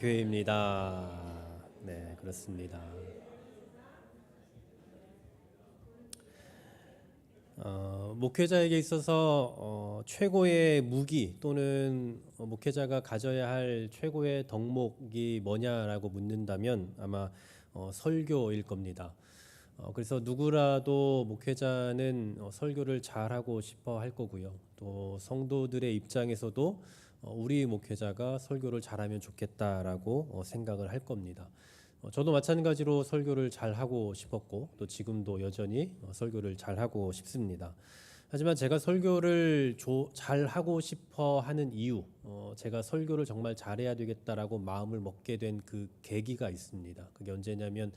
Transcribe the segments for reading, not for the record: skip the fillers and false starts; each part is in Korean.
교회입니다. 네, 그렇습니다. 목회자에게 있어서 최고의 무기 또는 목회자가 가져야 할 최고의 덕목이 뭐냐라고 묻는다면 아마 설교일 겁니다. 그래서 누구라도 목회자는 설교를 잘하고 싶어 할 거고요. 또 성도들의 입장에서도 우리 목회자가 설교를 잘하면 좋겠다라고 생각을 할 겁니다. 저도 마찬가지로 설교를 잘하고 싶었고 또 지금도 여전히 설교를 잘하고 싶습니다. 하지만 제가 설교를 잘하고 싶어 하는 이유, 제가 설교를 정말 잘해야 되겠다라고 마음을 먹게 된 그 계기가 있습니다. 그게 언제냐면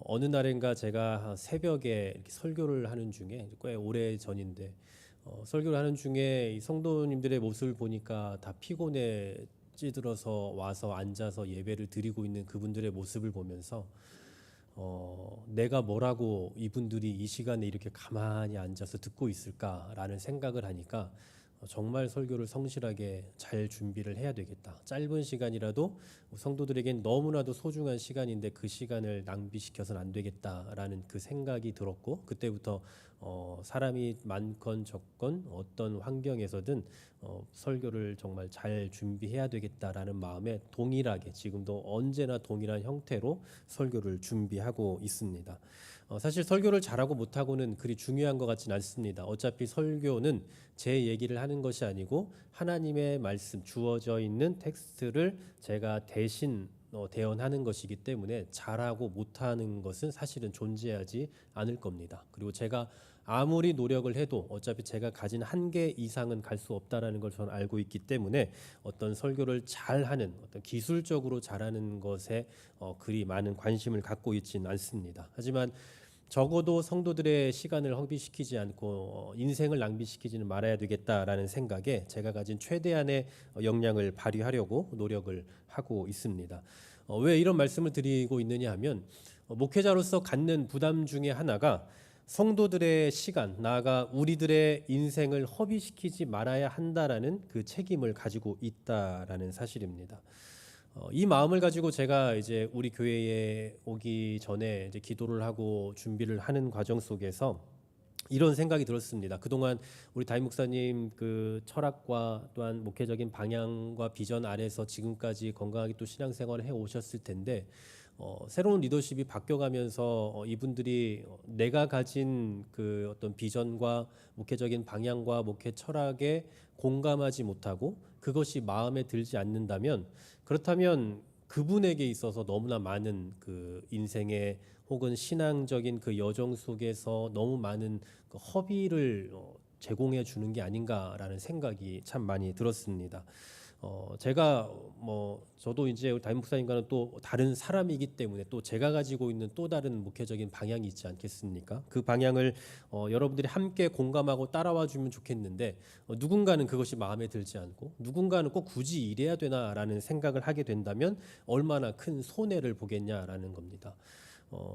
어느 날인가 제가 새벽에 이렇게 설교를 하는 중에 꽤 오래 전인데 설교를 하는 중에 이 성도님들의 모습을 보니까 다 피곤해 찌들어서 와서 앉아서 예배를 드리고 있는 그분들의 모습을 보면서 내가 뭐라고 이분들이 이 시간에 이렇게 가만히 앉아서 듣고 있을까라는 생각을 하니까 정말 설교를 성실하게 잘 준비를 해야 되겠다. 짧은 시간이라도 성도들에겐 너무나도 소중한 시간인데 그 시간을 낭비시켜서는 안 되겠다라는 그 생각이 들었고 그때부터 사람이 많건 적건 어떤 환경에서든 설교를 정말 잘 준비해야 되겠다라는 마음에 동일하게 지금도 언제나 동일한 형태로 설교를 준비하고 있습니다. 사실 설교를 잘하고 못하고는 그리 중요한 것 같진 않습니다. 어차피 설교는 제 얘기를 하는 것이 아니고 하나님의 말씀 주어져 있는 텍스트를 제가 대신 대언하는 것이기 때문에 잘하고 못하는 것은 사실은 존재하지 않을 겁니다. 그리고 제가 아무리 노력을 해도 어차피 제가 가진 한계 이상은 갈 수 없다라는 걸 저는 알고 있기 때문에 어떤 설교를 잘하는 어떤 기술적으로 잘하는 것에 그리 많은 관심을 갖고 있지는 않습니다. 하지만 적어도 성도들의 시간을 허비시키지 않고 인생을 낭비시키지는 말아야 되겠다라는 생각에 제가 가진 최대한의 역량을 발휘하려고 노력을 하고 있습니다. 왜 이런 말씀을 드리고 있느냐 하면 목회자로서 갖는 부담 중에 하나가 성도들의 시간, 나아가 우리들의 인생을 허비시키지 말아야 한다라는 그 책임을 가지고 있다라는 사실입니다. 이 마음을 가지고 제가 이제 우리 교회에 오기 전에 이제 기도를 하고 준비를 하는 과정 속에서 이런 생각이 들었습니다. 그동안 우리 담임 목사님 그 철학과 또한 목회적인 방향과 비전 아래서 지금까지 건강하게 또 신앙생활을 해 오셨을 텐데 새로운 리더십이 바뀌어가면서 이분들이 내가 가진 그 어떤 비전과 목회적인 방향과 목회 철학에 공감하지 못하고 그것이 마음에 들지 않는다면 그렇다면 그분에게 있어서 너무나 많은 그 인생의 혹은 신앙적인 그 여정 속에서 너무 많은 그 허비를 제공해 주는 게 아닌가라는 생각이 참 많이 들었습니다. 제가 저도 이제 담임 목사님과는 또 다른 사람이기 때문에 또 제가 가지고 있는 또 다른 목회적인 방향이 있지 않겠습니까? 그 방향을 여러분들이 함께 공감하고 따라와 주면 좋겠는데 누군가는 그것이 마음에 들지 않고 누군가는 꼭 굳이 이래야 되나라는 생각을 하게 된다면 얼마나 큰 손해를 보겠냐라는 겁니다.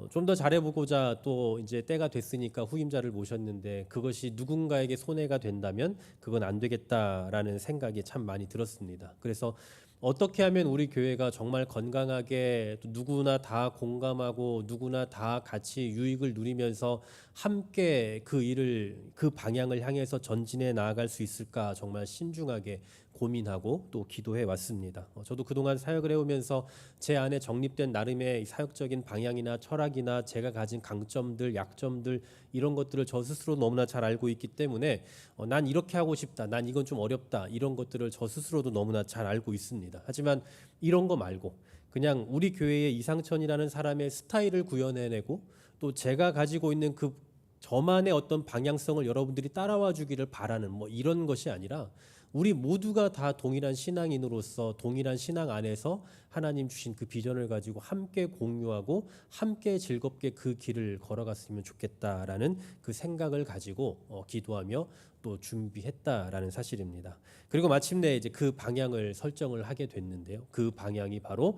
좀 더 잘해보고자 또 이제 때가 됐으니까 후임자를 모셨는데 그것이 누군가에게 손해가 된다면 그건 안 되겠다라는 생각이 참 많이 들었습니다. 그래서 어떻게 하면 우리 교회가 정말 건강하게 또 누구나 다 공감하고 누구나 다 같이 유익을 누리면서 함께 그 일을 그 방향을 향해서 전진해 나아갈 수 있을까 정말 신중하게 고민하고 또 기도해 왔습니다. 저도 그동안 사역을 해오면서 제 안에 정립된 나름의 사역적인 방향이나 철학이나 제가 가진 강점들, 약점들 이런 것들을 저 스스로 너무나 잘 알고 있기 때문에 난 이렇게 하고 싶다, 난 이건 좀 어렵다 이런 것들을 저 스스로도 너무나 잘 알고 있습니다. 하지만 이런 거 말고 그냥 우리 교회의 이상천이라는 사람의 스타일을 구현해내고 또 제가 가지고 있는 그 저만의 어떤 방향성을 여러분들이 따라와 주기를 바라는 이런 것이 아니라 우리 모두가 다 동일한 신앙인으로서 동일한 신앙 안에서 하나님 주신 그 비전을 가지고 함께 공유하고 함께 즐겁게 그 길을 걸어갔으면 좋겠다라는 그 생각을 가지고 기도하며 또 준비했다라는 사실입니다. 그리고 마침내 이제 그 방향을 설정을 하게 됐는데요. 그 방향이 바로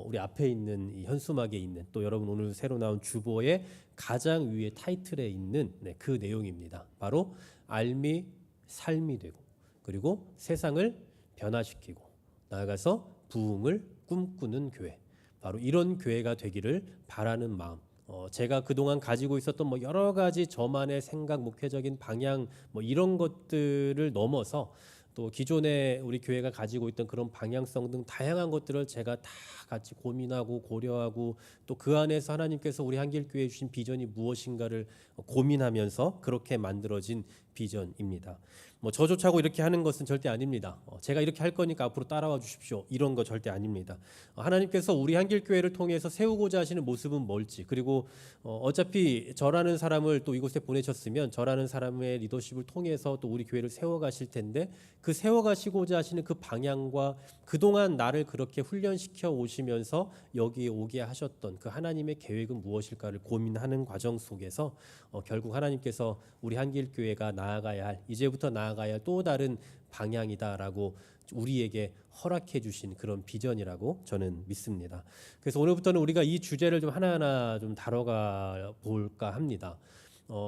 우리 앞에 있는 이 현수막에 있는 또 여러분 오늘 새로 나온 주보의 가장 위에 타이틀에 있는 그 내용입니다. 바로 알미 삶이 되고 그리고 세상을 변화시키고 나아가서 부흥을 꿈꾸는 교회, 바로 이런 교회가 되기를 바라는 마음. 제가 그동안 가지고 있었던 뭐 여러 가지 저만의 생각, 목회적인 방향 뭐 이런 것들을 넘어서 또 기존에 우리 교회가 가지고 있던 그런 방향성 등 다양한 것들을 제가 다 같이 고민하고 고려하고 또 그 안에서 하나님께서 우리 한길교회에 주신 비전이 무엇인가를 고민하면서 그렇게 만들어진 비전입니다. 뭐 저조차고 이렇게 하는 것은 절대 아닙니다. 제가 이렇게 할 거니까 앞으로 따라와 주십시오. 이런 거 절대 아닙니다. 하나님께서 우리 한길교회를 통해서 세우고자 하시는 모습은 뭘지, 그리고 어차피 저라는 사람을 또 이곳에 보내셨으면 저라는 사람의 리더십을 통해서 또 우리 교회를 세워가실 텐데 그 세워가시고자 하시는 그 방향과 그동안 나를 그렇게 훈련시켜 오시면서 여기에 오게 하셨던 그 하나님의 계획은 무엇일까를 고민하는 과정 속에서 결국 하나님께서 우리 한길교회가 나아가야 할, 이제부터 나아가야 할 또 다른 방향이다라고 우리에게 허락해 주신 그런 비전이라고 저는 믿습니다. 그래서 오늘부터는 우리가 이 주제를 좀 하나하나 좀 다뤄가 볼까 합니다.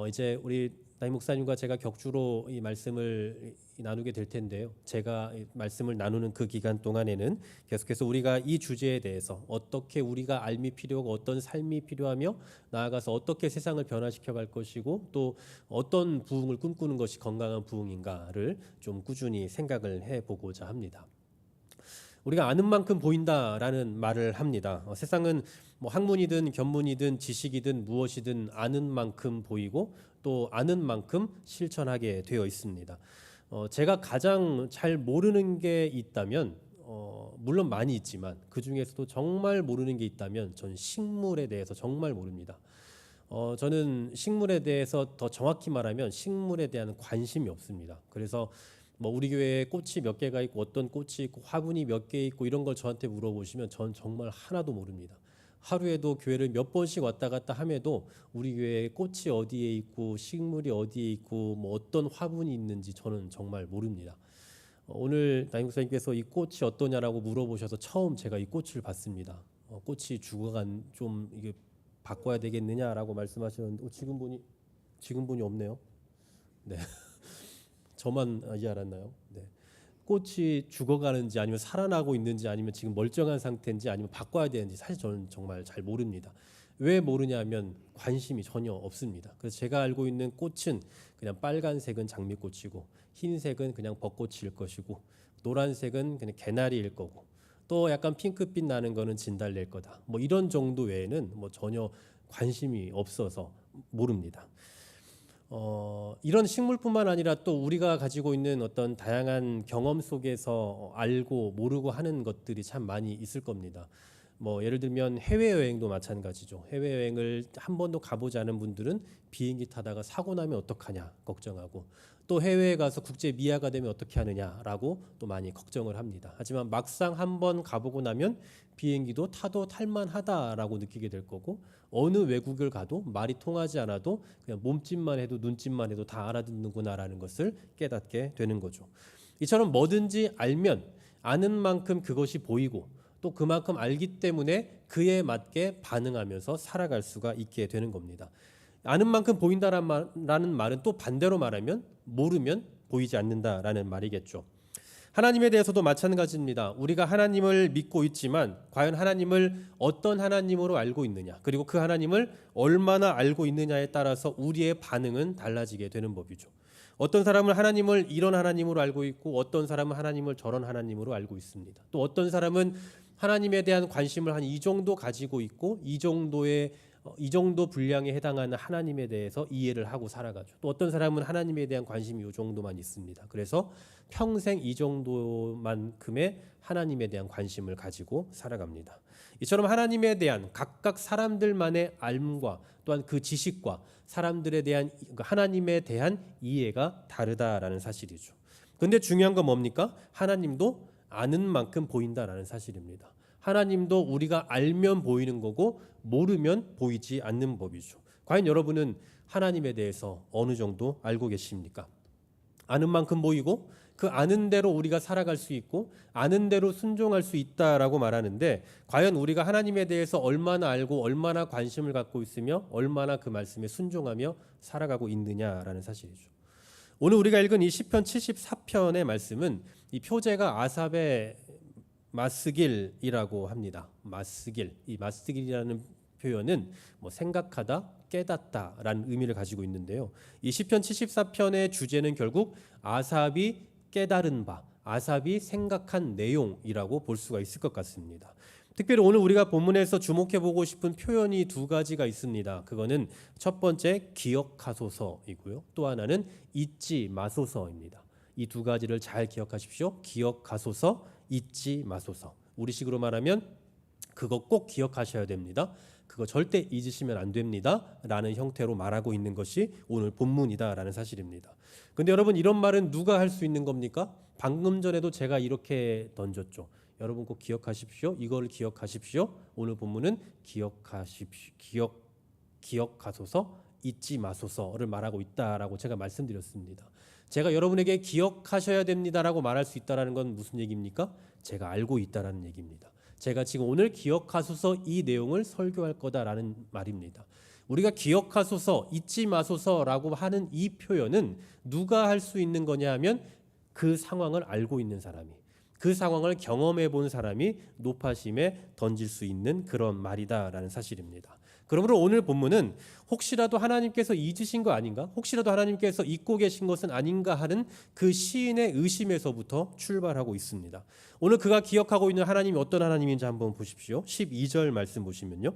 이제 우리 담임 목사님과 제가 격주로 이 말씀을 나누게 될 텐데요. 제가 이 말씀을 나누는 그 기간 동안에는 계속해서 우리가 이 주제에 대해서 어떻게 우리가 삶이 필요하고 어떤 삶이 필요하며 나아가서 어떻게 세상을 변화시켜 갈 것이고 또 어떤 부흥을 꿈꾸는 것이 건강한 부흥인가를 좀 꾸준히 생각을 해보고자 합니다. 우리가 아는 만큼 보인다라는 말을 합니다. 세상은 뭐 학문이든 견문이든 지식이든 무엇이든 아는 만큼 보이고 또 아는 만큼 실천하게 되어 있습니다. 제가 가장 잘 모르는 게 있다면 물론 많이 있지만 그 중에서도 정말 모르는 게 있다면 전 식물에 대해서 정말 모릅니다. 저는 식물에 대해서 더 정확히 말하면 식물에 대한 관심이 없습니다. 그래서 뭐 우리 교회에 꽃이 몇 개가 있고 어떤 꽃이 있고 화분이 몇 개 있고 이런 걸 저한테 물어보시면 전 정말 하나도 모릅니다. 하루에도 교회를 몇 번씩 왔다 갔다 함에도 우리 교회에 꽃이 어디에 있고 식물이 어디에 있고 뭐 어떤 화분이 있는지 저는 정말 모릅니다. 오늘 담임 목사님께서 이 꽃이 어떠냐라고 물어보셔서 처음 제가 이 꽃을 봤습니다. 꽃이 죽어간 좀 이게 바꿔야 되겠느냐라고 말씀하셨는데 지금 보니 없네요. 네. 저만 알지 않았나요? 네. 꽃이 죽어가는지 아니면 살아나고 있는지 아니면 지금 멀쩡한 상태인지 아니면 바꿔야 되는지 사실 저는 정말 잘 모릅니다. 왜 모르냐면 관심이 전혀 없습니다. 그래서 제가 알고 있는 꽃은 그냥 빨간색은 장미꽃이고 흰색은 그냥 벚꽃일 것이고 노란색은 그냥 개나리일 거고 또 약간 핑크빛 나는 거는 진달래일 거다. 뭐 이런 정도 외에는 뭐 전혀 관심이 없어서 모릅니다. 이런 식물뿐만 아니라 또 우리가 가지고 있는 어떤 다양한 경험 속에서 알고 모르고 하는 것들이 참 많이 있을 겁니다. 뭐 예를 들면 해외여행도 마찬가지죠. 해외여행을 한 번도 가보지 않은 분들은 비행기 타다가 사고 나면 어떡하냐 걱정하고 또 해외에 가서 국제 미아가 되면 어떻게 하느냐라고 또 많이 걱정을 합니다. 하지만 막상 한 번 가보고 나면 비행기도 타도 탈만하다라고 느끼게 될 거고 어느 외국을 가도 말이 통하지 않아도 그냥 몸짓만 해도 눈짓만 해도 다 알아듣는구나라는 것을 깨닫게 되는 거죠. 이처럼 뭐든지 알면 아는 만큼 그것이 보이고 또 그만큼 알기 때문에 그에 맞게 반응하면서 살아갈 수가 있게 되는 겁니다. 아는 만큼 보인다라는 말은 또 반대로 말하면 모르면 보이지 않는다라는 말이겠죠. 하나님에 대해서도 마찬가지입니다. 우리가 하나님을 믿고 있지만 과연 하나님을 어떤 하나님으로 알고 있느냐 그리고 그 하나님을 얼마나 알고 있느냐에 따라서 우리의 반응은 달라지게 되는 법이죠. 어떤 사람은 하나님을 이런 하나님으로 알고 있고 어떤 사람은 하나님을 저런 하나님으로 알고 있습니다. 또 어떤 사람은 하나님에 대한 관심을 한 이 정도 가지고 있고 이 정도 분량에 해당하는 하나님에 대해서 이해를 하고 살아가죠. 또 어떤 사람은 하나님에 대한 관심이 이 정도만 있습니다. 그래서 평생 이 정도만큼의 하나님에 대한 관심을 가지고 살아갑니다. 이처럼 하나님에 대한 각각 사람들만의 알과 또한 그 지식과 사람들에 대한 하나님에 대한 이해가 다르다라는 사실이죠. 근데 중요한 건 뭡니까? 하나님도 아는 만큼 보인다라는 사실입니다. 하나님도 우리가 알면 보이는 거고 모르면 보이지 않는 법이죠. 과연 여러분은 하나님에 대해서 어느 정도 알고 계십니까? 아는 만큼 보이고 그 아는 대로 우리가 살아갈 수 있고 아는 대로 순종할 수 있다라고 말하는데 과연 우리가 하나님에 대해서 얼마나 알고 얼마나 관심을 갖고 있으며 얼마나 그 말씀에 순종하며 살아가고 있느냐라는 사실이죠. 오늘 우리가 읽은 이 시편 74편의 말씀은 이 표제가 아삽의 마스길이라고 합니다. 마스길. 이 마스길이라는 표현은 생각하다, 깨닫다라는 의미를 가지고 있는데요. 이 시편 74편의 주제는 결국 아삽이 깨달은 바, 아삽이 생각한 내용이라고 볼 수가 있을 것 같습니다. 특별히 오늘 우리가 본문에서 주목해 보고 싶은 표현이 두 가지가 있습니다. 그거는 첫 번째 기억하소서이고요. 또 하나는 잊지 마소서입니다. 이 두 가지를 잘 기억하십시오. 기억하소서, 잊지 마소서. 우리식으로 말하면 그거 꼭 기억하셔야 됩니다. 그거 절대 잊으시면 안 됩니다. 라는 형태로 말하고 있는 것이 오늘 본문이다라는 사실입니다. 근데 여러분, 이런 말은 누가 할 수 있는 겁니까? 방금 전에도 제가 이렇게 던졌죠. 여러분 꼭 기억하십시오. 이걸 기억하십시오. 오늘 본문은 기억하소서, 잊지 마소서를 말하고 있다라고 제가 말씀드렸습니다. 제가 여러분에게 기억하셔야 됩니다라고 말할 수 있다라는 건 무슨 얘기입니까? 제가 알고 있다라는 얘기입니다. 제가 지금 오늘 기억하소서 이 내용을 설교할 거다라는 말입니다. 우리가 기억하소서, 잊지 마소서라고 하는 이 표현은 누가 할 수 있는 거냐 하면 그 상황을 알고 있는 사람이, 그 상황을 경험해 본 사람이 높아심에 던질 수 있는 그런 말이다라는 사실입니다. 그러므로 오늘 본문은 혹시라도 하나님께서 잊으신 거 아닌가? 혹시라도 하나님께서 잊고 계신 것은 아닌가 하는 그 시인의 의심에서부터 출발하고 있습니다. 오늘 그가 기억하고 있는 하나님이 어떤 하나님인지 한번 보십시오. 12절 말씀 보시면요.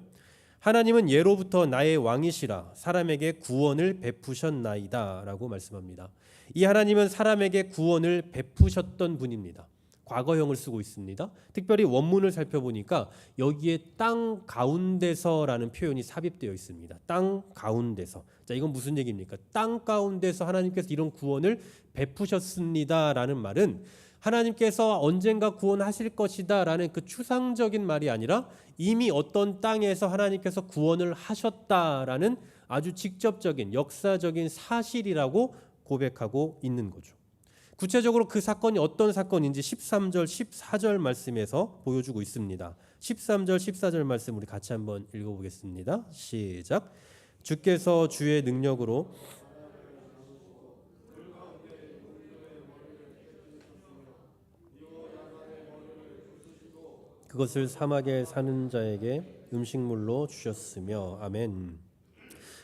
하나님은 예로부터 나의 왕이시라 사람에게 구원을 베푸셨나이다 라고 말씀합니다. 이 하나님은 사람에게 구원을 베푸셨던 분입니다. 과거형을 쓰고 있습니다. 특별히 원문을 살펴보니까 여기에 땅 가운데서라는 표현이 삽입되어 있습니다. 땅 가운데서. 자, 이건 무슨 얘기입니까? 땅 가운데서 하나님께서 이런 구원을 베푸셨습니다라는 말은 하나님께서 언젠가 구원하실 것이다라는 그 추상적인 말이 아니라 이미 어떤 땅에서 하나님께서 구원을 하셨다라는 아주 직접적인 역사적인 사실이라고 고백하고 있는 거죠. 구체적으로 그 사건이 어떤 사건인지 13절, 14절 말씀에서 보여주고 있습니다. 13절, 14절 말씀 우리 같이 한번 읽어보겠습니다. 시작. 주께서 주의 능력으로 그것을 사막에 사는 자에게 음식물로 주셨으며. 아멘.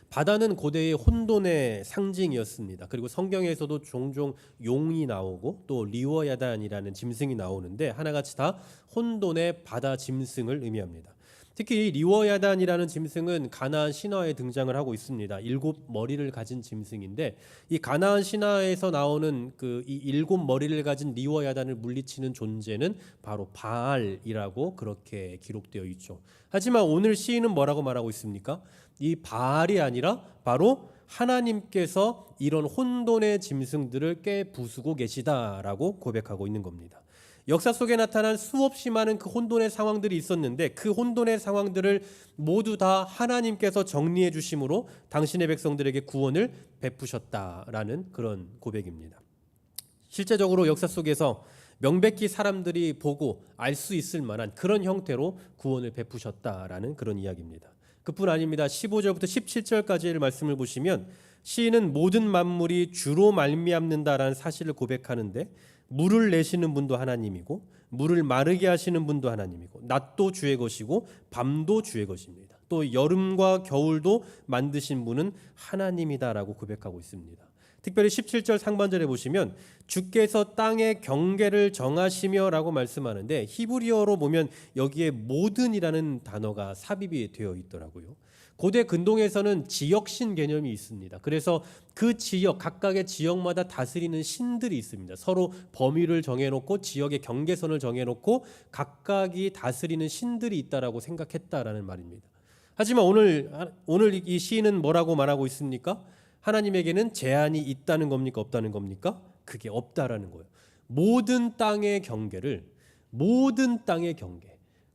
바다는 고대의 혼돈의 상징이었습니다. 그리고 성경에서도 종종 용이 나오고 또 리워야단이라는 짐승이 나오는데 하나같이 다 혼돈의 바다 짐승을 의미합니다. 특히 이 리워야단이라는 짐승은 가나안 신화에 등장을 하고 있습니다. 7머리를 가진 짐승인데 이 가나안 신화에서 나오는 그 이 7머리를 가진 리워야단을 물리치는 존재는 바로 바알이라고 그렇게 기록되어 있죠. 하지만 오늘 시인은 뭐라고 말하고 있습니까? 이 바알이 아니라 바로 하나님께서 이런 혼돈의 짐승들을 깨부수고 계시다라고 고백하고 있는 겁니다. 역사 속에 나타난 수없이 많은 그 혼돈의 상황들이 있었는데 그 혼돈의 상황들을 모두 다 하나님께서 정리해 주심으로 당신의 백성들에게 구원을 베푸셨다라는 그런 고백입니다. 실제적으로 역사 속에서 명백히 사람들이 보고 알 수 있을 만한 그런 형태로 구원을 베푸셨다라는 그런 이야기입니다. 그뿐 아닙니다. 15절부터 17절까지의 말씀을 보시면 시인은 모든 만물이 주로 말미암는다라는 사실을 고백하는데 물을 내시는 분도 하나님이고 물을 마르게 하시는 분도 하나님이고 낮도 주의 것이고 밤도 주의 것입니다. 또 여름과 겨울도 만드신 분은 하나님이다라고 고백하고 있습니다. 특별히 17절 상반절에 보시면 주께서 땅의 경계를 정하시며 라고 말씀하는데 히브리어로 보면 여기에 모든이라는 단어가 삽입이 되어 있더라고요. 고대 근동에서는 지역신 개념이 있습니다. 그래서 그 지역, 각각의 지역마다 다스리는 신들이 있습니다. 서로 범위를 정해놓고 지역의 경계선을 정해놓고 각각이 다스리는 신들이 있다라고 생각했다라는 말입니다. 하지만 오늘 이 시인은 뭐라고 말하고 있습니까? 하나님에게는 제한이 있다는 겁니까? 없다는 겁니까? 그게 없다라는 거예요. 모든 땅의 경계,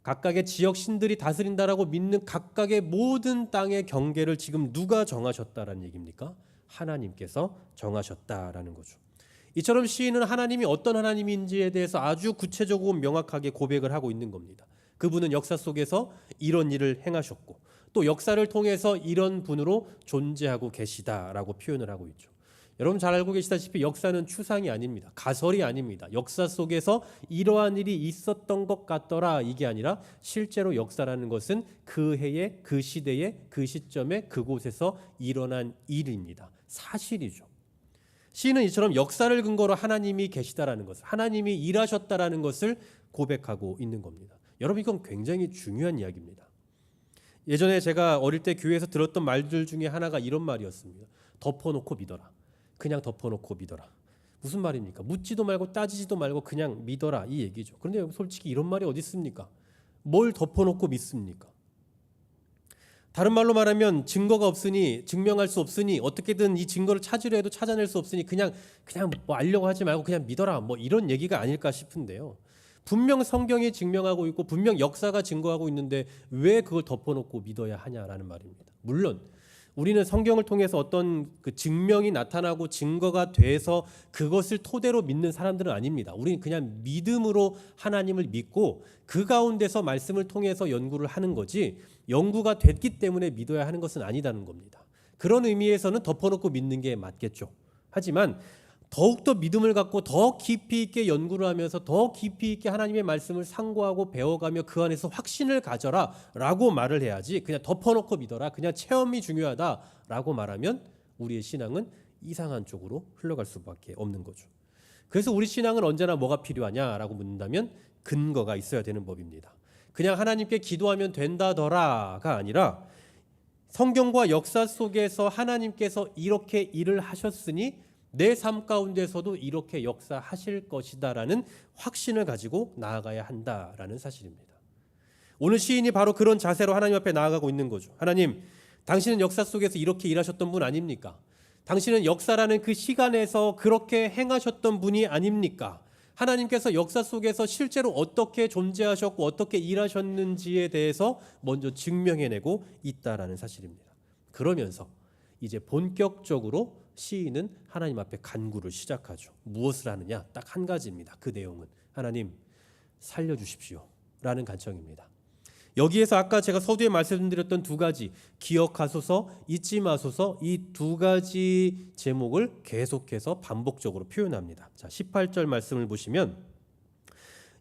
각각의 지역 신들이 다스린다라고 믿는 각각의 모든 땅의 경계를 지금 누가 정하셨다라는 얘기입니까? 하나님께서 정하셨다라는 거죠. 이처럼 시인은 하나님이 어떤 하나님인지에 대해서 아주 구체적이고 명확하게 고백을 하고 있는 겁니다. 그분은 역사 속에서 이런 일을 행하셨고 또 역사를 통해서 이런 분으로 존재하고 계시다라고 표현을 하고 있죠. 여러분 잘 알고 계시다시피 역사는 추상이 아닙니다. 가설이 아닙니다. 역사 속에서 이러한 일이 있었던 것 같더라 이게 아니라 실제로 역사라는 것은 그 해에 그 시대에 그 시점에 그곳에서 일어난 일입니다. 사실이죠. 시인은 이처럼 역사를 근거로 하나님이 계시다라는 것을, 하나님이 일하셨다라는 것을 고백하고 있는 겁니다. 여러분 이건 굉장히 중요한 이야기입니다. 예전에 제가 어릴 때 교회에서 들었던 말들 중에 하나가 이런 말이었습니다. 덮어놓고 믿어라. 그냥 덮어놓고 믿어라. 무슨 말입니까? 묻지도 말고 따지지도 말고 그냥 믿어라 이 얘기죠. 그런데 솔직히 이런 말이 어디 있습니까? 뭘 덮어놓고 믿습니까? 다른 말로 말하면 증거가 없으니, 증명할 수 없으니, 어떻게든 이 증거를 찾으려 해도 찾아낼 수 없으니 그냥 뭐 알려고 하지 말고 그냥 믿어라 뭐 이런 얘기가 아닐까 싶은데요. 분명 성경이 증명하고 있고 분명 역사가 증거하고 있는데 왜 그걸 덮어놓고 믿어야 하냐라는 말입니다. 물론 우리는 성경을 통해서 어떤 그 증명이 나타나고 증거가 돼서 그것을 토대로 믿는 사람들은 아닙니다. 우리는 그냥 믿음으로 하나님을 믿고 그 가운데서 말씀을 통해서 연구를 하는 거지, 연구가 됐기 때문에 믿어야 하는 것은 아니다는 겁니다. 그런 의미에서는 덮어놓고 믿는 게 맞겠죠. 하지만 더욱더 믿음을 갖고 더 깊이 있게 연구를 하면서 더 깊이 있게 하나님의 말씀을 상고하고 배워가며 그 안에서 확신을 가져라 라고 말을 해야지, 그냥 덮어놓고 믿어라, 그냥 체험이 중요하다 라고 말하면 우리의 신앙은 이상한 쪽으로 흘러갈 수밖에 없는 거죠. 그래서 우리 신앙은 언제나 뭐가 필요하냐라고 묻는다면 근거가 있어야 되는 법입니다. 그냥 하나님께 기도하면 된다더라가 아니라 성경과 역사 속에서 하나님께서 이렇게 일을 하셨으니 내 삶 가운데서도 이렇게 역사하실 것이다라는 확신을 가지고 나아가야 한다라는 사실입니다. 오늘 시인이 바로 그런 자세로 하나님 앞에 나아가고 있는 거죠. 하나님, 당신은 역사 속에서 이렇게 일하셨던 분 아닙니까? 당신은 역사라는 그 시간에서 그렇게 행하셨던 분이 아닙니까? 하나님께서 역사 속에서 실제로 어떻게 존재하셨고 어떻게 일하셨는지에 대해서 먼저 증명해내고 있다라는 사실입니다. 그러면서 이제 본격적으로 시인은 하나님 앞에 간구를 시작하죠. 무엇을 하느냐? 딱 한 가지입니다. 그 내용은 하나님 살려주십시오 라는 간청입니다. 여기에서 아까 제가 서두에 말씀드렸던 두 가지, 기억하소서, 잊지 마소서, 이 두 가지 제목을 계속해서 반복적으로 표현합니다. 자, 18절 말씀을 보시면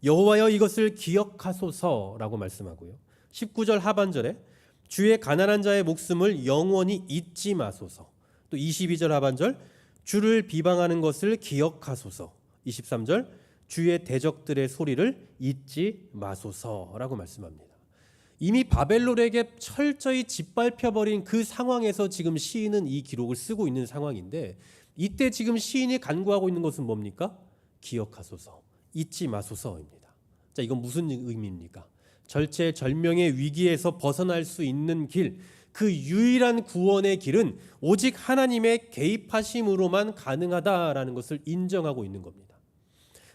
여호와여 이것을 기억하소서라고 말씀하고요. 19절 하반절에 주의 가난한 자의 목숨을 영원히 잊지 마소서. 또 22절 하반절 주를 비방하는 것을 기억하소서. 23절 주의 대적들의 소리를 잊지 마소서라고 말씀합니다. 이미 바벨론에게 철저히 짓밟혀버린 그 상황에서 지금 시인은 이 기록을 쓰고 있는 상황인데, 이때 지금 시인이 간구하고 있는 것은 뭡니까? 기억하소서, 잊지 마소서입니다. 자, 이건 무슨 의미입니까? 절체절명의 위기에서 벗어날 수 있는 길, 그 유일한 구원의 길은 오직 하나님의 개입하심으로만 가능하다라는 것을 인정하고 있는 겁니다.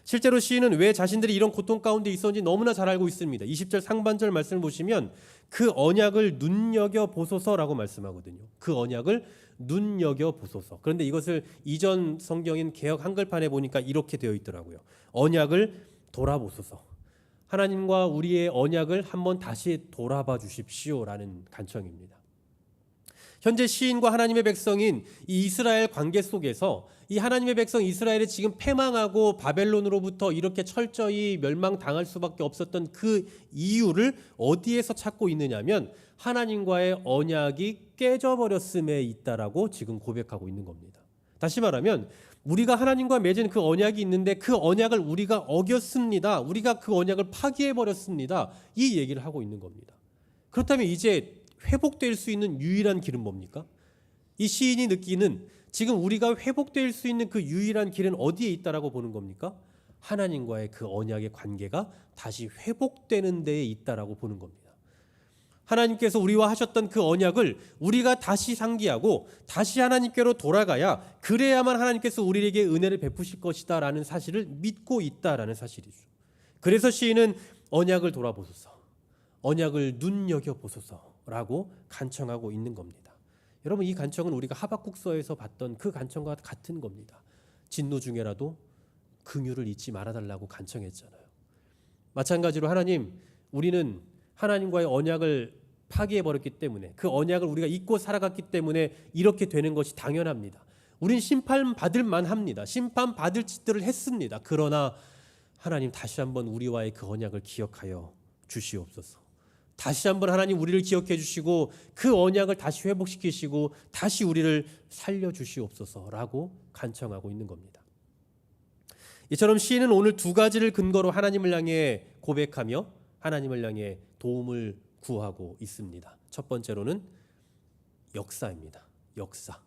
실제로 시인은 왜 자신들이 이런 고통 가운데 있었는지 너무나 잘 알고 있습니다. 20절 상반절 말씀을 보시면 그 언약을 눈여겨보소서라고 말씀하거든요. 그 언약을 눈여겨보소서. 그런데 이것을 이전 성경인 개역 한글판에 보니까 이렇게 되어 있더라고요. 언약을 돌아보소서. 하나님과 우리의 언약을 한번 다시 돌아봐 주십시오라는 간청입니다. 현재 시인과 하나님의 백성인 이 이스라엘 관계 속에서 이 하나님의 백성 이스라엘이 지금 패망하고 바벨론으로부터 이렇게 철저히 멸망당할 수밖에 없었던 그 이유를 어디에서 찾고 있느냐면 하나님과의 언약이 깨져버렸음에 있다라고 지금 고백하고 있는 겁니다. 다시 말하면 우리가 하나님과 맺은 그 언약이 있는데 그 언약을 우리가 어겼습니다. 우리가 그 언약을 파기해버렸습니다. 이 얘기를 하고 있는 겁니다. 그렇다면 이제 회복될 수 있는 유일한 길은 뭡니까? 이 시인이 느끼는 지금 우리가 회복될 수 있는 그 유일한 길은 어디에 있다라고 보는 겁니까? 하나님과의 그 언약의 관계가 다시 회복되는 데에 있다라고 보는 겁니다. 하나님께서 우리와 하셨던 그 언약을 우리가 다시 상기하고 다시 하나님께로 돌아가야, 그래야만 하나님께서 우리에게 은혜를 베푸실 것이다 라는 사실을 믿고 있다라는 사실이죠. 그래서 시인은 언약을 돌아보소서, 언약을 눈여겨보소서라고 간청하고 있는 겁니다. 여러분, 이 간청은 우리가 하박국서에서 봤던 그 간청과 같은 겁니다. 진노 중에라도 긍휼을 잊지 말아달라고 간청했잖아요. 마찬가지로 하나님, 우리는 하나님과의 언약을 파기해버렸기 때문에, 그 언약을 우리가 잊고 살아갔기 때문에 이렇게 되는 것이 당연합니다. 우린 심판받을 만합니다. 심판받을 짓들을 했습니다. 그러나 하나님 다시 한번 우리와의 그 언약을 기억하여 주시옵소서. 다시 한번 하나님 우리를 기억해 주시고 그 언약을 다시 회복시키시고 다시 우리를 살려주시옵소서라고 간청하고 있는 겁니다. 이처럼 시인은 오늘 두 가지를 근거로 하나님을 향해 고백하며 하나님을 향해 도움을 구하고 있습니다. 첫 번째로는 역사입니다. 역사.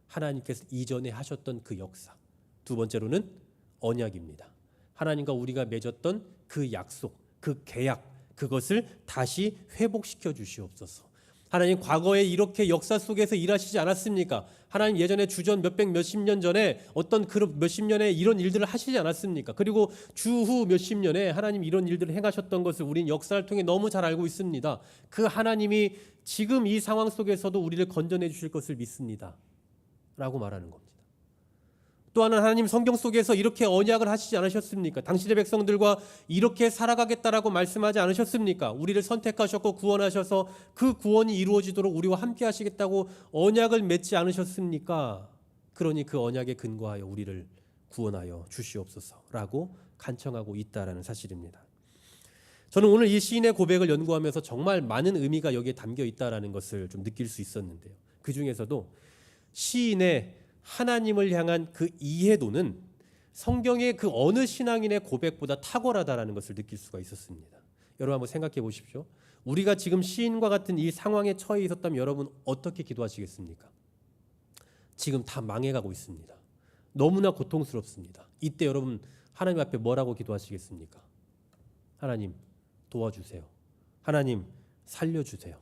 하나님께서 이전에 하셨던 그 역사. 두 번째로는 언약입니다. 하나님과 우리가 맺었던 그 약속, 그 계약, 그것을 다시 회복시켜 주시옵소서. 하나님 과거에 이렇게 역사 속에서 일하시지 않았습니까? 하나님 예전에 주전 몇백 몇십 년 전에 어떤 그 몇십 년에 이런 일들을 하시지 않았습니까? 그리고 주후 몇십 년에 하나님 이런 일들을 행하셨던 것을 우린 역사를 통해 너무 잘 알고 있습니다. 그 하나님이 지금 이 상황 속에서도 우리를 건져내 주실 것을 믿습니다 라고 말하는 겁니다. 또 하나는 하나님 성경 속에서 이렇게 언약을 하시지 않으셨습니까? 당신의 백성들과 이렇게 살아가겠다라고 말씀하지 않으셨습니까? 우리를 선택하셨고 구원하셔서 그 구원이 이루어지도록 우리와 함께 하시겠다고 언약을 맺지 않으셨습니까? 그러니 그 언약에 근거하여 우리를 구원하여 주시옵소서라고 간청하고 있다라는 사실입니다. 저는 오늘 이 시인의 고백을 연구하면서 정말 많은 의미가 여기에 담겨 있다라는 것을 좀 느낄 수 있었는데요. 그 중에서도 시인의 하나님을 향한 그 이해도는 성경의 그 어느 신앙인의 고백보다 탁월하다라는 것을 느낄 수가 있었습니다. 여러분 한번 생각해 보십시오. 우리가 지금 시인과 같은 이 상황에 처해 있었다면 여러분 어떻게 기도하시겠습니까? 지금 다 망해가고 있습니다. 너무나 고통스럽습니다. 이때 여러분 하나님 앞에 뭐라고 기도하시겠습니까? 하나님 도와주세요. 하나님 살려주세요.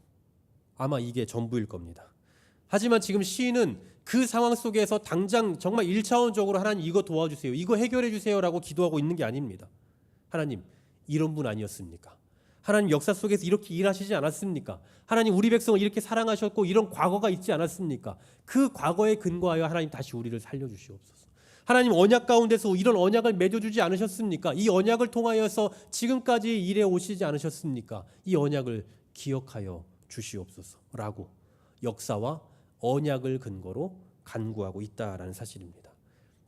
아마 이게 전부일 겁니다. 하지만 지금 시인은 그 상황 속에서 당장 정말 1차원적으로 하나님 이거 도와주세요. 이거 해결해 주세요라고 기도하고 있는 게 아닙니다. 하나님 이런 분 아니었습니까? 하나님 역사 속에서 이렇게 일하시지 않았습니까? 하나님 우리 백성을 이렇게 사랑하셨고 이런 과거가 있지 않았습니까? 그 과거에 근거하여 하나님 다시 우리를 살려주시옵소서. 하나님 언약 가운데서 이런 언약을 맺어주지 않으셨습니까? 이 언약을 통하여서 지금까지 일해 오시지 않으셨습니까? 이 언약을 기억하여 주시옵소서라고 역사와 언약을 근거로 간구하고 있다라는 사실입니다.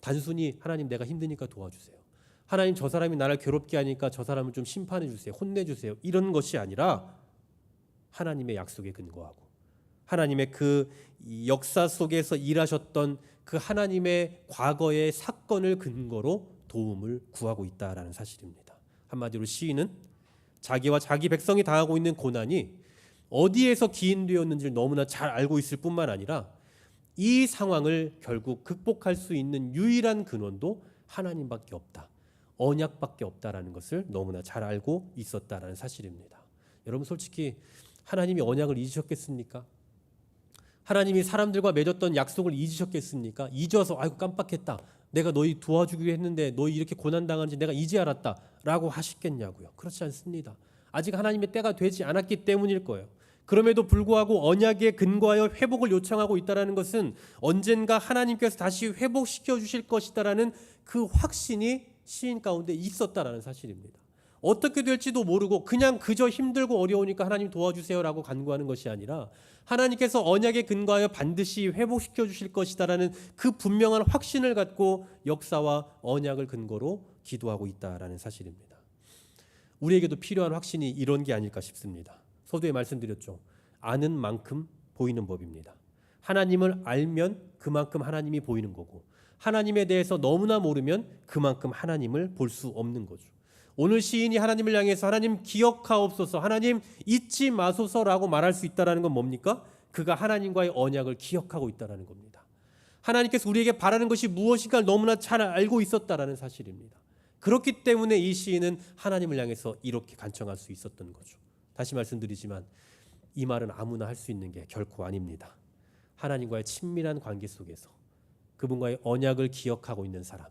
단순히 하나님 내가 힘드니까 도와주세요. 하나님 저 사람이 나를 괴롭게 하니까 저 사람을 좀 심판해 주세요. 혼내 주세요. 이런 것이 아니라 하나님의 약속에 근거하고 하나님의 그 역사 속에서 일하셨던 그 하나님의 과거의 사건을 근거로 도움을 구하고 있다라는 사실입니다. 한마디로 시인은 자기와 자기 백성이 당하고 있는 고난이 어디에서 기인되었는지를 너무나 잘 알고 있을 뿐만 아니라 이 상황을 결국 극복할 수 있는 유일한 근원도 하나님밖에 없다. 언약밖에 없다라는 것을 너무나 잘 알고 있었다라는 사실입니다. 여러분 솔직히 하나님이 언약을 잊으셨겠습니까? 하나님이 사람들과 맺었던 약속을 잊으셨겠습니까? 잊어서 아이고 깜빡했다. 내가 너희 도와주기로 했는데 너희 이렇게 고난당하는지 내가 이제 알았다 라고 하시겠냐고요. 그렇지 않습니다. 아직 하나님의 때가 되지 않았기 때문일 거예요. 그럼에도 불구하고 언약에 근거하여 회복을 요청하고 있다는 것은 언젠가 하나님께서 다시 회복시켜 주실 것이다라는 그 확신이 시인 가운데 있었다라는 사실입니다. 어떻게 될지도 모르고 그냥 그저 힘들고 어려우니까 하나님 도와주세요라고 간구하는 것이 아니라 하나님께서 언약에 근거하여 반드시 회복시켜 주실 것이다라는 그 분명한 확신을 갖고 역사와 언약을 근거로 기도하고 있다라는 사실입니다. 우리에게도 필요한 확신이 이런 게 아닐까 싶습니다. 서두에 말씀드렸죠. 아는 만큼 보이는 법입니다. 하나님을 알면 그만큼 하나님이 보이는 거고 하나님에 대해서 너무나 모르면 그만큼 하나님을 볼 수 없는 거죠. 오늘 시인이 하나님을 향해서 하나님 기억하옵소서, 하나님 잊지 마소서라고 말할 수 있다는 건 뭡니까? 그가 하나님과의 언약을 기억하고 있다는 겁니다. 하나님께서 우리에게 바라는 것이 무엇인가 너무나 잘 알고 있었다는 사실입니다. 그렇기 때문에 이 시인은 하나님을 향해서 이렇게 간청할 수 있었던 거죠. 다시 말씀드리지만 이 말은 아무나 할 수 있는 게 결코 아닙니다. 하나님과의 친밀한 관계 속에서 그분과의 언약을 기억하고 있는 사람,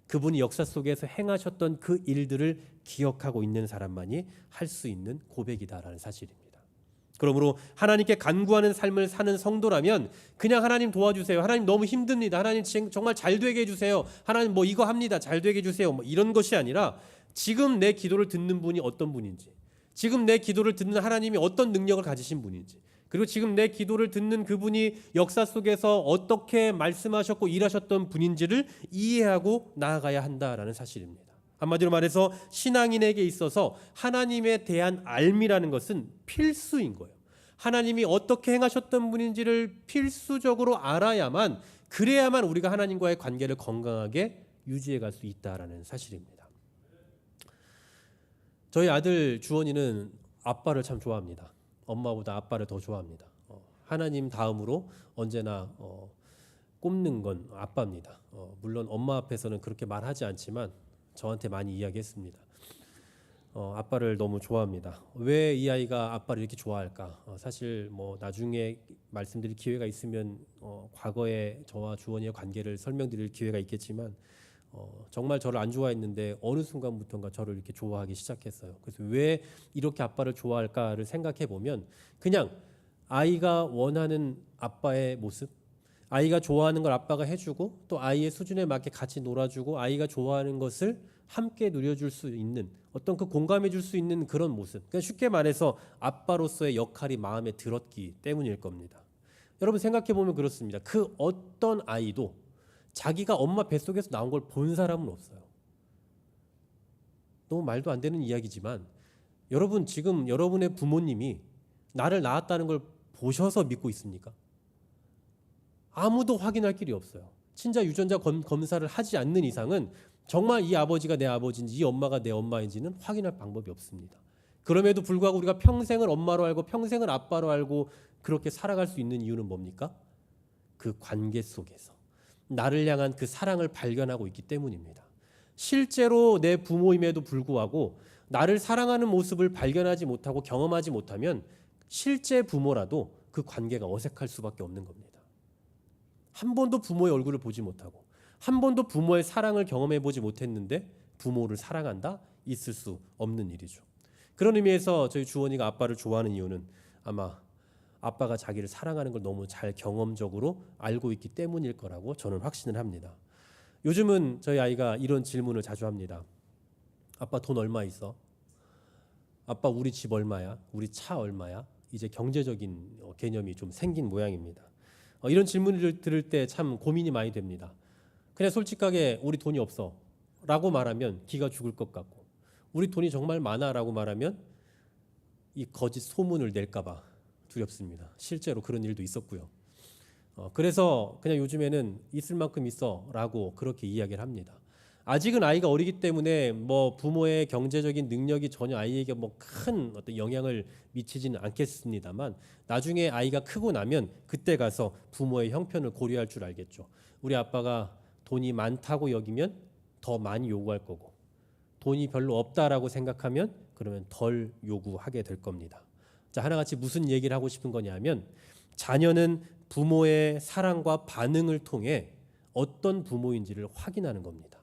그분이 역사 속에서 행하셨던 그 일들을 기억하고 있는 사람만이 할 수 있는 고백이다라는 사실입니다. 그러므로 하나님께 간구하는 삶을 사는 성도라면 그냥 하나님 도와주세요. 하나님 너무 힘듭니다. 하나님 정말 잘 되게 해주세요. 하나님 뭐 이거 합니다. 잘 되게 해주세요. 뭐 이런 것이 아니라 지금 내 기도를 듣는 분이 어떤 분인지, 지금 내 기도를 듣는 하나님이 어떤 능력을 가지신 분인지, 그리고 지금 내 기도를 듣는 그분이 역사 속에서 어떻게 말씀하셨고 일하셨던 분인지를 이해하고 나아가야 한다라는 사실입니다. 한마디로 말해서 신앙인에게 있어서 하나님에 대한 알미라는 것은 필수인 거예요. 하나님이 어떻게 행하셨던 분인지를 필수적으로 알아야만, 그래야만 우리가 하나님과의 관계를 건강하게 유지해 갈 수 있다라는 사실입니다. 저희 아들 주원이는 아빠를 참 좋아합니다. 엄마보다 아빠를 더 좋아합니다. 하나님 다음으로 언제나 꼽는 건 아빠입니다. 물론 엄마 앞에서는 그렇게 말하지 않지만 저한테 많이 이야기했습니다. 아빠를 너무 좋아합니다. 왜 이 아이가 아빠를 이렇게 좋아할까? 사실 뭐 나중에 말씀드릴 기회가 있으면 과거에 저와 주원이의 관계를 설명드릴 기회가 있겠지만 정말 저를 안 좋아했는데 어느 순간부터인가 저를 이렇게 좋아하기 시작했어요. 그래서 왜 이렇게 아빠를 좋아할까를 생각해 보면 그냥 아이가 원하는 아빠의 모습, 아이가 좋아하는 걸 아빠가 해주고 또 아이의 수준에 맞게 같이 놀아주고 아이가 좋아하는 것을 함께 누려줄 수 있는 어떤 그 공감해 줄 수 있는 그런 모습, 그러니까 쉽게 말해서 아빠로서의 역할이 마음에 들었기 때문일 겁니다. 여러분 생각해 보면 그렇습니다. 그 어떤 아이도 자기가 엄마 뱃속에서 나온 걸 본 사람은 없어요. 너무 말도 안 되는 이야기지만 여러분 지금 여러분의 부모님이 나를 낳았다는 걸 보셔서 믿고 있습니까? 아무도 확인할 길이 없어요. 친자 유전자 검사를 하지 않는 이상은 정말 이 아버지가 내 아버지인지 이 엄마가 내 엄마인지는 확인할 방법이 없습니다. 그럼에도 불구하고 우리가 평생을 엄마로 알고 평생을 아빠로 알고 그렇게 살아갈 수 있는 이유는 뭡니까? 그 관계 속에서 나를 향한 그 사랑을 발견하고 있기 때문입니다. 실제로 내 부모임에도 불구하고 나를 사랑하는 모습을 발견하지 못하고 경험하지 못하면 실제 부모라도 그 관계가 어색할 수밖에 없는 겁니다. 한 번도 부모의 얼굴을 보지 못하고 한 번도 부모의 사랑을 경험해 보지 못했는데 부모를 사랑한다? 있을 수 없는 일이죠. 그런 의미에서 저희 주원이가 아빠를 좋아하는 이유는 아마 아빠가 자기를 사랑하는 걸 너무 잘 경험적으로 알고 있기 때문일 거라고 저는 확신을 합니다. 요즘은 저희 아이가 이런 질문을 자주 합니다. 아빠 돈 얼마 있어? 아빠 우리 집 얼마야? 우리 차 얼마야? 이제 경제적인 개념이 좀 생긴 모양입니다. 이런 질문을 들을 때 참 고민이 많이 됩니다. 그냥 솔직하게 우리 돈이 없어 라고 말하면 기가 죽을 것 같고 우리 돈이 정말 많아 라고 말하면 이 거짓 소문을 낼까 봐 두렵습니다. 실제로 그런 일도 있었고요. 그래서 그냥 요즘에는 있을 만큼 있어 라고 그렇게 이야기를 합니다. 아직은 아이가 어리기 때문에 뭐 부모의 경제적인 능력이 전혀 아이에게 뭐 큰 어떤 영향을 미치지는 않겠습니다만 나중에 아이가 크고 나면 그때 가서 부모의 형편을 고려할 줄 알겠죠. 우리 아빠가 돈이 많다고 여기면 더 많이 요구할 거고 돈이 별로 없다라고 생각하면 그러면 덜 요구하게 될 겁니다. 자, 하나같이 무슨 얘기를 하고 싶은 거냐면 자녀는 부모의 사랑과 반응을 통해 어떤 부모인지를 확인하는 겁니다.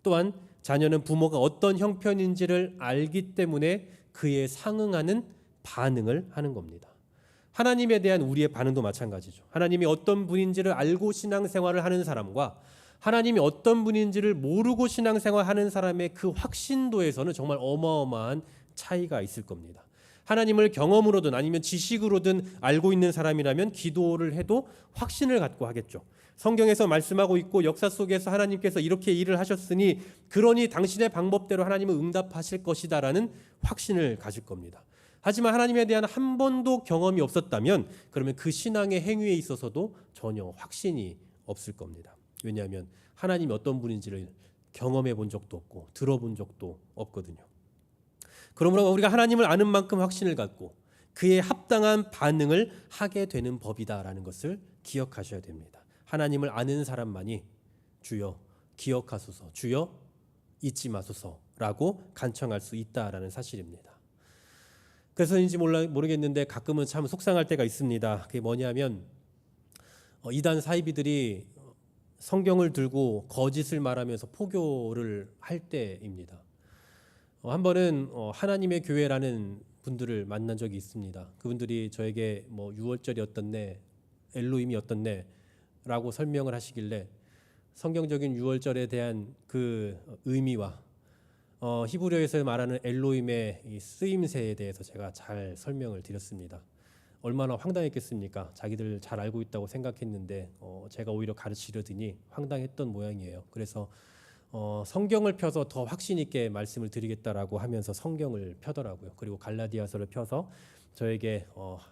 또한 자녀는 부모가 어떤 형편인지를 알기 때문에 그에 상응하는 반응을 하는 겁니다. 하나님에 대한 우리의 반응도 마찬가지죠. 하나님이 어떤 분인지를 알고 신앙생활을 하는 사람과 하나님이 어떤 분인지를 모르고 신앙생활하는 사람의 그 확신도에서는 정말 어마어마한 차이가 있을 겁니다. 하나님을 경험으로든 아니면 지식으로든 알고 있는 사람이라면 기도를 해도 확신을 갖고 하겠죠. 성경에서 말씀하고 있고 역사 속에서 하나님께서 이렇게 일을 하셨으니 그러니 당신의 방법대로 하나님은 응답하실 것이다라는 확신을 가질 겁니다. 하지만 하나님에 대한 한 번도 경험이 없었다면 그러면 그 신앙의 행위에 있어서도 전혀 확신이 없을 겁니다. 왜냐하면 하나님이 어떤 분인지를 경험해 본 적도 없고 들어본 적도 없거든요. 그러므로 우리가 하나님을 아는 만큼 확신을 갖고 그에 합당한 반응을 하게 되는 법이다라는 것을 기억하셔야 됩니다. 하나님을 아는 사람만이 주여 기억하소서, 주여 잊지 마소서라고 간청할 수 있다라는 사실입니다. 그래서인지 모르겠는데 가끔은 참 속상할 때가 있습니다. 그게 뭐냐면 이단 사이비들이 성경을 들고 거짓을 말하면서 포교를 할 때입니다. 한 번은 하나님의 교회라는 분들을 만난 적이 있습니다. 그분들이 저에게 뭐 6월절이 어떻네, 엘로힘이 어떻네라고 설명을 하시길래 성경적인 6월절에 대한 그 의미와 히브리어에서 말하는 엘로힘의 이 쓰임새에 대해서 제가 잘 설명을 드렸습니다. 얼마나 황당했겠습니까? 자기들 잘 알고 있다고 생각했는데 제가 오히려 가르치려더니 황당했던 모양이에요. 그래서 성경을 펴서 더 확신 있게 말씀을 드리겠다라고 하면서 성경을 펴더라고요. 그리고 갈라디아서를 펴서 저에게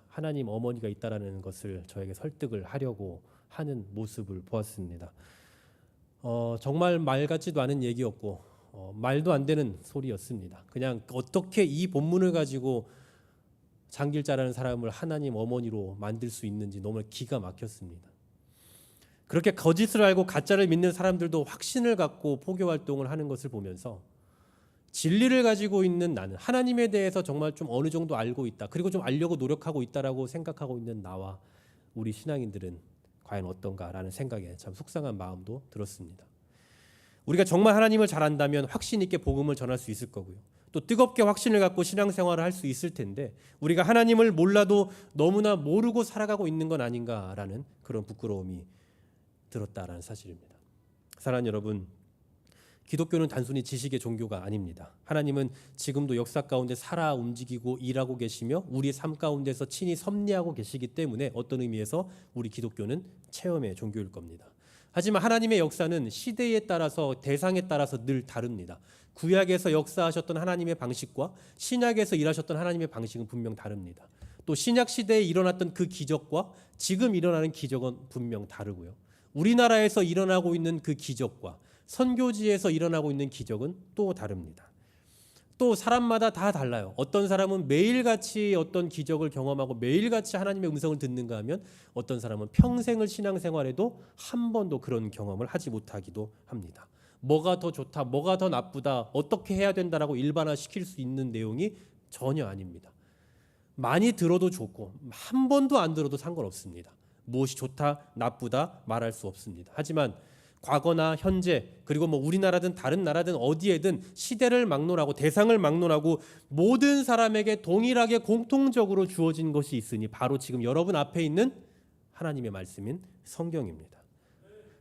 하나님 어머니가 있다라는 것을 저에게 설득을 하려고 하는 모습을 보았습니다. 정말 말 같지도 않은 얘기였고 말도 안 되는 소리였습니다. 그냥 어떻게 이 본문을 가지고 장길자라는 사람을 하나님 어머니로 만들 수 있는지 너무 기가 막혔습니다. 그렇게 거짓을 알고 가짜를 믿는 사람들도 확신을 갖고 포교 활동을 하는 것을 보면서 진리를 가지고 있는 나는, 하나님에 대해서 정말 좀 어느 정도 알고 있다, 그리고 좀 알려고 노력하고 있다라고 생각하고 있는 나와 우리 신앙인들은 과연 어떤가라는 생각에 참 속상한 마음도 들었습니다. 우리가 정말 하나님을 잘 안다면 확신 있게 복음을 전할 수 있을 거고요. 또 뜨겁게 확신을 갖고 신앙생활을 할 수 있을 텐데 우리가 하나님을 몰라도 너무나 모르고 살아가고 있는 건 아닌가라는 그런 부끄러움이 들었다라는 사실입니다. 사랑하는 여러분, 기독교는 단순히 지식의 종교가 아닙니다. 하나님은 지금도 역사 가운데 살아 움직이고 일하고 계시며 우리의 삶 가운데서 친히 섭리하고 계시기 때문에 어떤 의미에서 우리 기독교는 체험의 종교일 겁니다. 하지만 하나님의 역사는 시대에 따라서 대상에 따라서 늘 다릅니다. 구약에서 역사하셨던 하나님의 방식과 신약에서 일하셨던 하나님의 방식은 분명 다릅니다. 또 신약 시대에 일어났던 그 기적과 지금 일어나는 기적은 분명 다르고요. 우리나라에서 일어나고 있는 그 기적과 선교지에서 일어나고 있는 기적은 또 다릅니다. 또 사람마다 다 달라요. 어떤 사람은 매일같이 어떤 기적을 경험하고 매일같이 하나님의 음성을 듣는가 하면 어떤 사람은 평생을 신앙생활에도 한 번도 그런 경험을 하지 못하기도 합니다. 뭐가 더 좋다, 뭐가 더 나쁘다, 어떻게 해야 된다라고 일반화시킬 수 있는 내용이 전혀 아닙니다. 많이 들어도 좋고 한 번도 안 들어도 상관없습니다. 무엇이 좋다, 나쁘다 말할 수 없습니다. 하지만 과거나 현재 그리고 우리나라든 다른 나라든 어디에든 시대를 막론하고 대상을 막론하고 모든 사람에게 동일하게 공통적으로 주어진 것이 있으니 바로 지금 여러분 앞에 있는 하나님의 말씀인 성경입니다.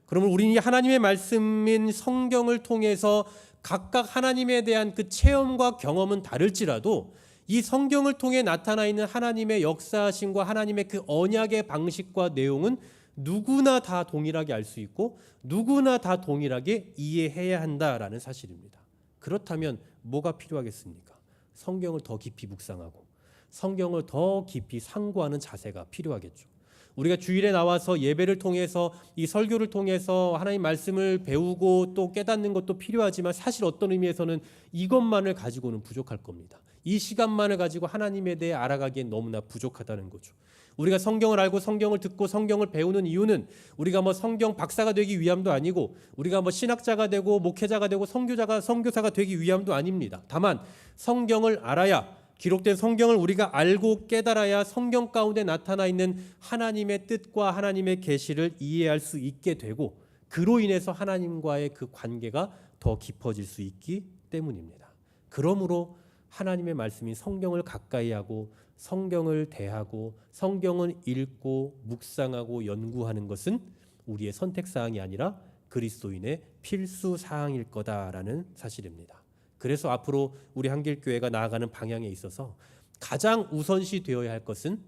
그러면 우리는 하나님의 말씀인 성경을 통해서 각각 하나님에 대한 그 체험과 경험은 다를지라도 이 성경을 통해 나타나 있는 하나님의 역사하심과 하나님의 그 언약의 방식과 내용은 누구나 다 동일하게 알 수 있고 누구나 다 동일하게 이해해야 한다라는 사실입니다. 그렇다면 뭐가 필요하겠습니까? 성경을 더 깊이 묵상하고 성경을 더 깊이 상고하는 자세가 필요하겠죠. 우리가 주일에 나와서 예배를 통해서 이 설교를 통해서 하나님 말씀을 배우고 또 깨닫는 것도 필요하지만 사실 어떤 의미에서는 이것만을 가지고는 부족할 겁니다. 이 시간만을 가지고 하나님에 대해 알아가기엔 너무나 부족하다는 거죠. 우리가 성경을 알고 성경을 듣고 성경을 배우는 이유는 우리가 성경 박사가 되기 위함도 아니고 우리가 신학자가 되고 목회자가 되고 선교사가 되기 위함도 아닙니다. 다만 성경을 알아야, 기록된 성경을 우리가 알고 깨달아야 성경 가운데 나타나 있는 하나님의 뜻과 하나님의 계시를 이해할 수 있게 되고 그로 인해서 하나님과의 그 관계가 더 깊어질 수 있기 때문입니다. 그러므로 하나님의 말씀인 성경을 가까이 하고 성경을 대하고 성경을 읽고 묵상하고 연구하는 것은 우리의 선택사항이 아니라 그리스도인의 필수사항일 거다라는 사실입니다. 그래서 앞으로 우리 한길교회가 나아가는 방향에 있어서 가장 우선시 되어야 할 것은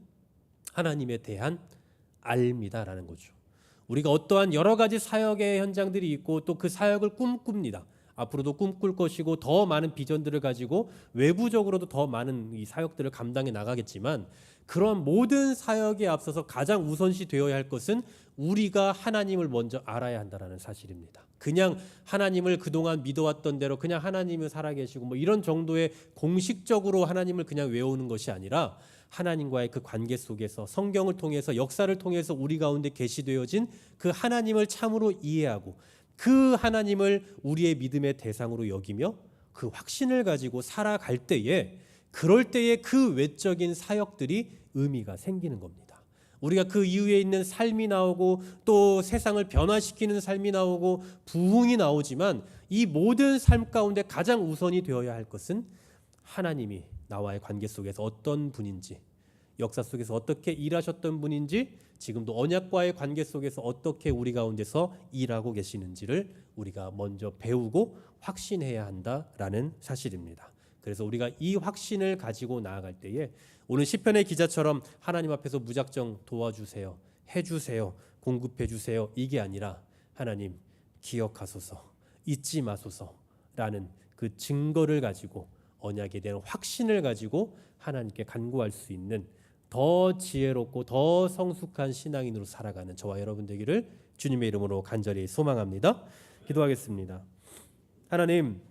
하나님에 대한 알미다라는 거죠. 우리가 어떠한 여러 가지 사역의 현장들이 있고 또 그 사역을 꿈꿉니다. 앞으로도 꿈꿀 것이고 더 많은 비전들을 가지고 외부적으로도 더 많은 이 사역들을 감당해 나가겠지만 그런 모든 사역에 앞서서 가장 우선시 되어야 할 것은 우리가 하나님을 먼저 알아야 한다는 사실입니다. 그냥 하나님을 그동안 믿어왔던 대로 그냥 하나님은 살아계시고 이런 정도의 공식적으로 하나님을 그냥 외우는 것이 아니라 하나님과의 그 관계 속에서 성경을 통해서 역사를 통해서 우리 가운데 계시되어진 그 하나님을 참으로 이해하고 그 하나님을 우리의 믿음의 대상으로 여기며 그 확신을 가지고 살아갈 때에 그럴 때에 그 외적인 사역들이 의미가 생기는 겁니다. 우리가 그 이후에 있는 삶이 나오고 또 세상을 변화시키는 삶이 나오고 부흥이 나오지만 이 모든 삶 가운데 가장 우선이 되어야 할 것은 하나님이 나와의 관계 속에서 어떤 분인지, 역사 속에서 어떻게 일하셨던 분인지, 지금도 언약과의 관계 속에서 어떻게 우리 가운데서 일하고 계시는지를 우리가 먼저 배우고 확신해야 한다라는 사실입니다. 그래서 우리가 이 확신을 가지고 나아갈 때에 오늘 시편의 기자처럼 하나님 앞에서 무작정 도와주세요, 해주세요, 공급해주세요 이게 아니라 하나님 기억하소서, 잊지 마소서라는 그 증거를 가지고 언약에 대한 확신을 가지고 하나님께 간구할 수 있는 더 지혜롭고 더 성숙한 신앙인으로 살아가는 저와 여러분 되기를 주님의 이름으로 간절히 소망합니다. 기도하겠습니다. 하나님,